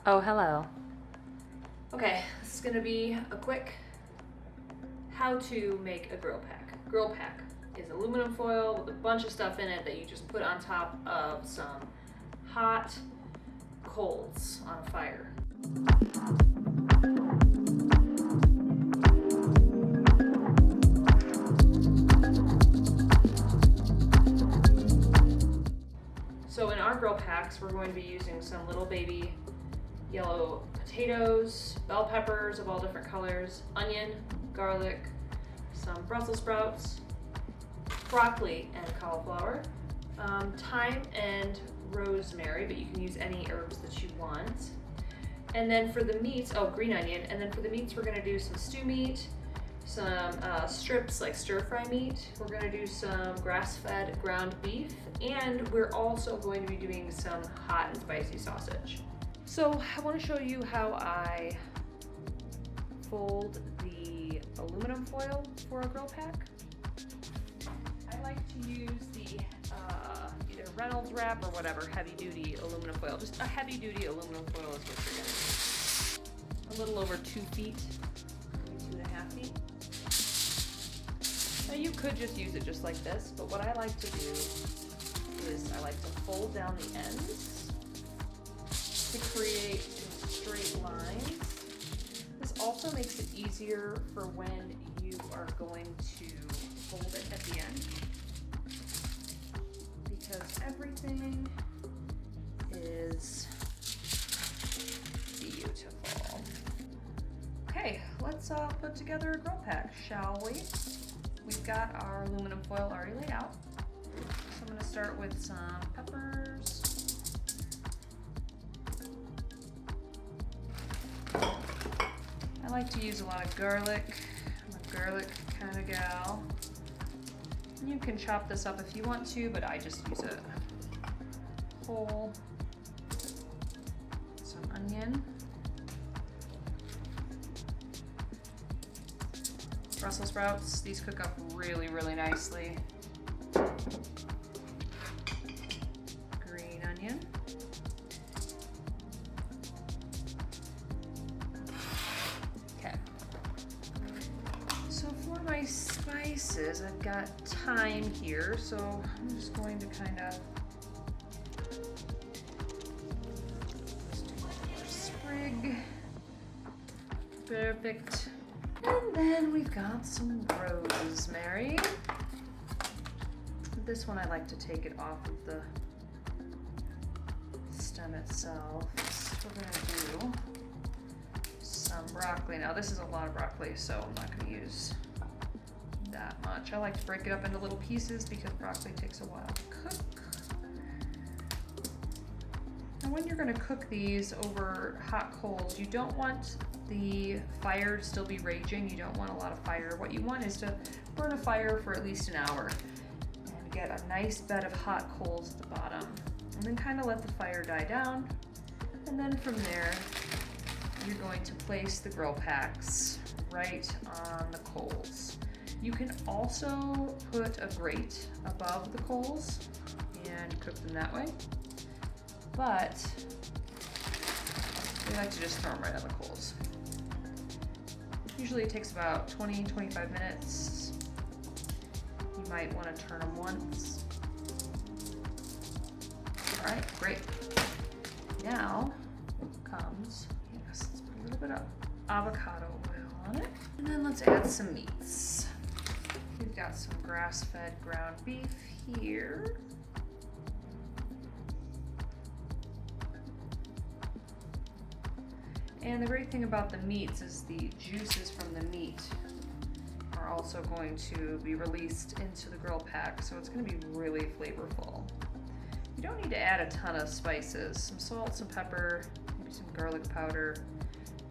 Oh, hello. Okay, this is gonna be a quick how to make a grill pack. Grill pack is aluminum foil with a bunch of stuff in it that you just put on top of some hot coals on a fire. So in our grill packs, we're going to be using some little baby yellow potatoes, bell peppers of all different colors, onion, garlic, some Brussels sprouts, broccoli and cauliflower, thyme and rosemary, but you can use any herbs that you want. And then for the meats, green onion. And then for the meats, we're gonna do some stew meat, some strips like stir-fry meat. We're gonna do some grass-fed ground beef, and we're also going to be doing some hot and spicy sausage. So I want to show you how I fold the aluminum foil for a grill pack. I like to use the either Reynolds wrap or whatever heavy duty aluminum foil. Just a heavy duty aluminum foil is what you're gonna need. A little over 2 feet, maybe 2.5 feet. Now you could just use it just like this, but what I like to do is I like to fold down the ends to create straight lines. This also makes it easier for when you are going to fold it at the end, because everything is beautiful. Okay, let's put together a grill pack, shall we? We've got our aluminum foil already laid out. So I'm gonna start with some peppers. I like to use a lot of garlic. I'm a garlic kind of gal. You can chop this up if you want to, but I just use it whole. Some onion. Brussels sprouts. These cook up really, really nicely. Green onion. Okay. So for my spices, I've got thyme here, so I'm just going to kind of just do a sprig. Perfect. And then we've got some rosemary. This one I like to take it off of the stem itself. So we're gonna do some broccoli. Now this is a lot of broccoli, so I'm not gonna use that much. I like to break it up into little pieces because broccoli takes a while to cook. And when you're gonna cook these over hot coals, you don't want the fire to still be raging. You don't want a lot of fire. What you want is to burn a fire for at least an hour and get a nice bed of hot coals at the bottom. And then kind of let the fire die down. And then from there, you're going to place the grill packs right on the coals. You can also put a grate above the coals and cook them that way. But we like to just throw them right on the coals. Usually it takes about 20-25 minutes. You might want to turn them once. All right, great. Now comes, let's put a little bit of avocado oil on it. And then let's add some meats. We've got some grass-fed ground beef here. And the great thing about the meats is the juices from the meat are also going to be released into the grill pack, so it's going to be really flavorful. You don't need to add a ton of spices. Some salt, some pepper, maybe some garlic powder,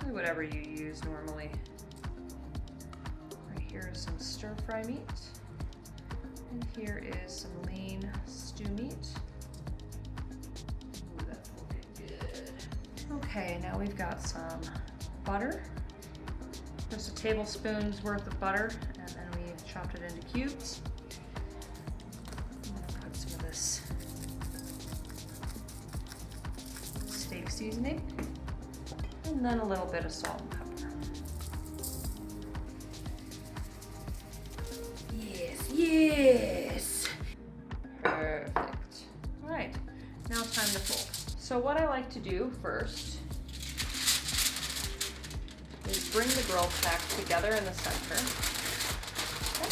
really whatever you use normally. Right here is some stir-fry meat. And here is some lean stew meat. Ooh, that's looking good. Okay, now we've got some butter. Just a tablespoon's worth of butter, and then we've chopped it into cubes. I'm gonna put some of this steak seasoning. And then a little bit of salt and pepper. Yes. Perfect. All right, now it's time to fold. So what I like to do first is bring the grill pack together in the center. Okay.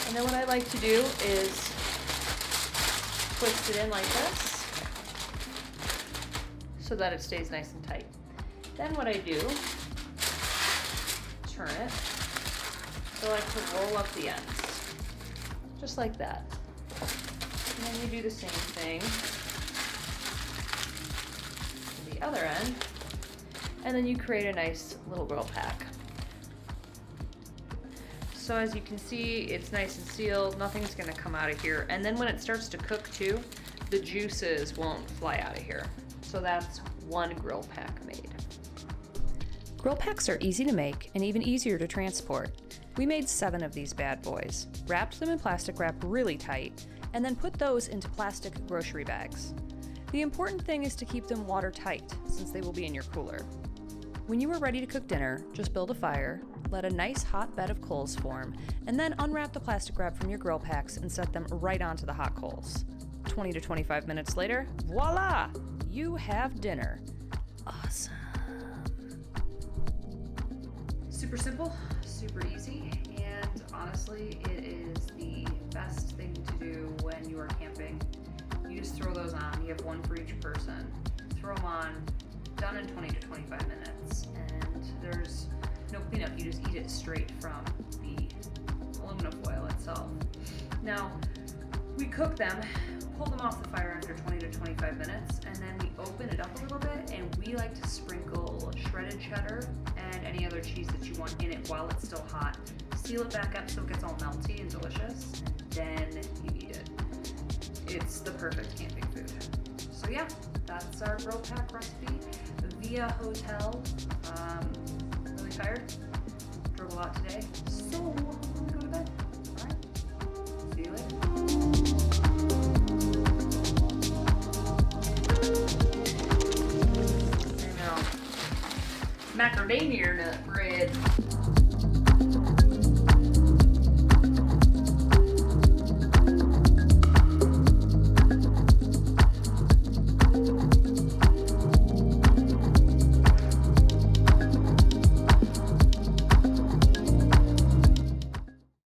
And then what I like to do is twist it in like this so that it stays nice and tight. Then what I do, turn it. So I like to roll up the ends, just like that. And then you do the same thing to the other end. And then you create a nice little grill pack. So as you can see, it's nice and sealed, nothing's gonna come out of here. And then when it starts to cook too, the juices won't fly out of here. So that's one grill pack made. Grill packs are easy to make and even easier to transport. We made 7 of these bad boys, wrapped them in plastic wrap really tight, and then put those into plastic grocery bags. The important thing is to keep them watertight, since they will be in your cooler. When you are ready to cook dinner, just build a fire, let a nice hot bed of coals form, and then unwrap the plastic wrap from your grill packs and set them right onto the hot coals. 20 to 25 minutes later, voila! You have dinner. Awesome. Super simple, super easy, and honestly, it is the best thing to do when you are camping. You just throw those on. You have one for each person. Throw them on, done in 20 to 25 minutes, and there's no cleanup. You just eat it straight from the aluminum foil itself. Now, we cook them, pull them off the fire after 20 to 25 minutes, and then we open it up a little bit, and we like to sprinkle shredded cheddar and any other cheese that you want in it while it's still hot. Seal it back up so it gets all melty and delicious, and then you eat it. It's the perfect camping food. So yeah, that's our grill pack recipe via hotel. Really tired, drove a lot today, so I'm gonna go to bed. All right, see you later. Macadamia nut bread.